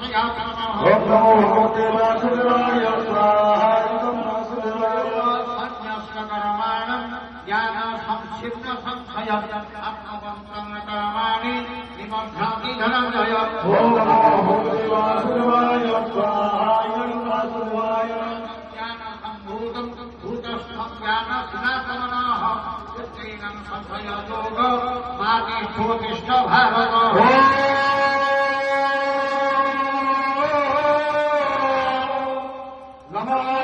ओम नमो भगवते वासुदेवाय स्वाहा इदं वासुदेवाय संन्यासकर्माणं ज्ञान संक्षिप्त संशय आत्मवन्तङ्गकामानि निबध्नाति धनञ्जय ओम नमो भगवते वासुदेवाय स्वाहा इदं वासुदेवाय ज्ञान सम्भूतं भूतस्थं ज्ञान सनातनः कृत्रिनं संशय योग माति सुतिष्ठ भारत नमः